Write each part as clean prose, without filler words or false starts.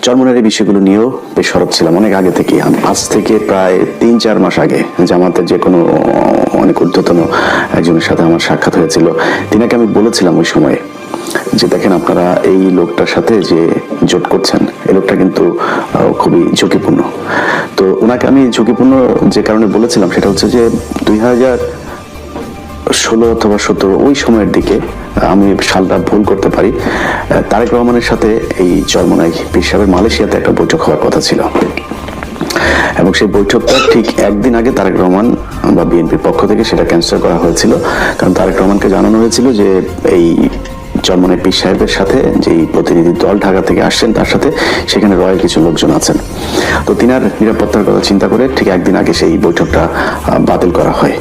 চরমনের এই বিষয়গুলো নিয়েও বেশ সরব ছিলাম অনেক আগে থেকে। আজ থেকে প্রায় 3-4 মাস আগে জামাতের যে কোনো অনেক ঊর্ধ্বতন একজনের সাথে আমার সাক্ষাৎ হয়েছিল। তিনাকে আমি বলেছিলাম ওই সময়ে যে দেখেন, আপনারা এই লোকটার সাথে যে জোট করছেন, এই লোকটা কিন্তু খুবই ঝুঁকিপূর্ণ। তো ওনাকে আমি ঝুঁকিপূর্ণ যে কারণে বলেছিলাম সেটা হচ্ছে যে 2016 অথবা 17 ওই সময়ের দিকে, আমি সালটা ভুল করতে পারি, তারেক রহমানের সাথে এই চরমোনাই পীর সাহেবের মালয়েশিয়াতে একটা বৈঠক হওয়ার কথা ছিল। এবং সেই বৈঠকটা ঠিক একদিন আগে তারেক রহমান বা বিএনপির পক্ষ থেকে সেটা ক্যান্সেল করা হয়েছিল। কারণ তারেক রহমানকে জানানো হয়েছিল যে এই চরমোনাই পীর সাহেবের সাথে যেই প্রতিনিধি দল ঢাকা থেকে আসছেন তার সাথে সেখানে রয়ের কিছু লোকজন আছেন। তো তিনার নিরাপত্তার কথা চিন্তা করে ঠিক একদিন আগে সেই বৈঠকটা বাতিল করা হয়।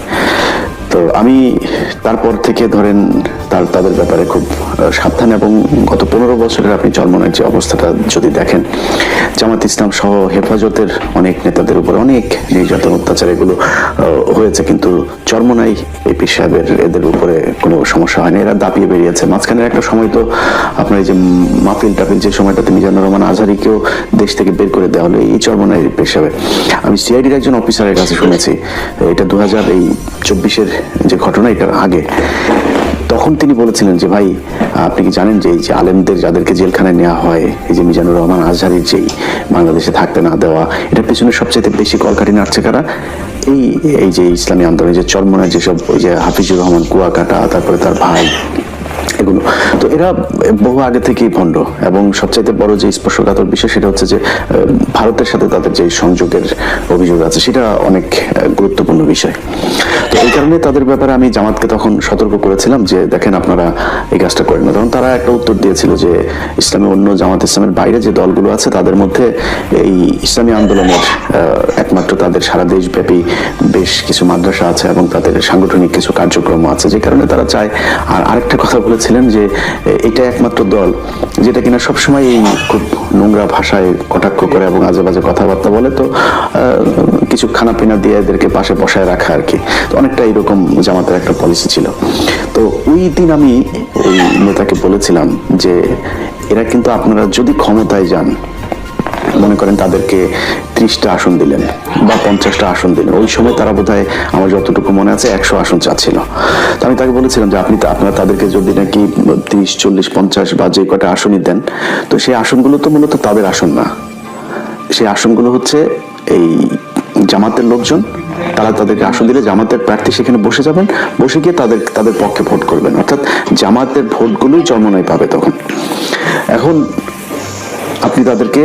তো আমি তারপর থেকে ধরেন তাদের ব্যাপারে খুব সাবধান, এবং গত 15 বছরের আপনি চরমোনাইয়ের যে অবস্থাটা যদি দেখেন, জামাত ইসলাম সহ হেফাজতের অনেক নেতাদের উপর অনেক নির্যাতন অত্যাচার এগুলো হয়েছে, কিন্তু চরমোনাই এই পীর সাহেবের এদের উপরে কোনো সমস্যা হয়নি। এরা দাপিয়ে বেরিয়েছে। মাঝখানে একটা সময় তো আপনার এই যে মাহফিল টাফিল যে সময়টাতে মিজানুর রহমান আজহারীকেও দেশ থেকে বের করে দেওয়া হলো এই চরমোনাই পীর সাহেব। আমি সিআইডির একজন অফিসারের কাছে শুনেছি, এটা 2024-এর যে ঘটনা, এটার আগে, তখন তিনি বলেছিলেন যে ভাই, আপনি কি জানেন যে এই যে আলেমদের যাদেরকে জেলখানায় নেওয়া হয়, এই যে মিজানুর রহমান আজহারীর যেই বাংলাদেশে থাকতে না দেওয়া, এটার পেছনে সবচেয়ে বেশি কলকাঠি নাড়ছে কারা? এই যে ইসলামী আন্দোলন, যে চরমোনাই যেসব, ওই যে হাফিজুর রহমান কুয়াকাটা, তারপরে তার ভাই, এগুলো তো এরা বহু আগে থেকেই ভণ্ড। এবং সবচাইতে বড় যে স্পর্শকাতর বিষয় সেটা হচ্ছে যে ভারতের সাথে তাদের যে সংযোগের অভিযোগ আছে সেটা অনেক গুরুত্বপূর্ণ বিষয়। তো এই কারণে তাদের ব্যাপারে আমি জামাতকে তখন সতর্ক করেছিলাম যে দেখেন, আপনারা এই কাজটা করেন না। তখন তারা একটা উত্তর দিয়েছিল যে ইসলামী অন্য জামাত ইসলামের বাইরে যে দলগুলো আছে তাদের মধ্যে এই ইসলামী আন্দোলনের একমাত্র তাদের সারা দেশব্যাপী বেশ কিছু মাদ্রাসা আছে এবং তাদের সাংগঠনিক কিছু কার্যক্রম আছে, যে কারণে তারা চায়। আর আরেকটা কথা বলেছিলেন যে এটা একমাত্র দল যেটা কিনা সবসময় এই খুব নোংরা ভাষায় কটাক্ষ করে এবং আজে বাজে কথাবার্তা বলে, তো কিছু খানাপিনা দিয়ে এদেরকে পাশে বসায় রাখা আর কি। তো অনেকটা এরকম জামাতের একটা পলিসি ছিল। তো ওই দিন আমি ওই নেতাকে বলেছিলাম যে এরা কিন্তু, আপনারা যদি ক্ষমতায় যান, মনে করেন তাদেরকে 30টা আসন দিলেন বা 50টা আসন দিলেন, ওই সময় তারা বোধহয় আমার যতটুকু মনে আছে 100 আসন চাচ্ছিল। তো আমি তাকে বলেছিলাম যে আপনারা তাদেরকে যদি নাকি 30, 40, 50 বা যে কটা আসনই দেন, তো সেই আসনগুলো তো মূলত তাদের আসন না, সেই আসনগুলো হচ্ছে এই জামাতের লোকজন। তারা তাদেরকে আসন দিলে জামাতের প্রার্থী সেখানে বসে যাবেন, বসে গিয়ে তাদের পক্ষে ভোট করবেন, অর্থাৎ জামাতের ভোটগুলোই চরমোনাই পাবে তখন। এখন আপনি তাদেরকে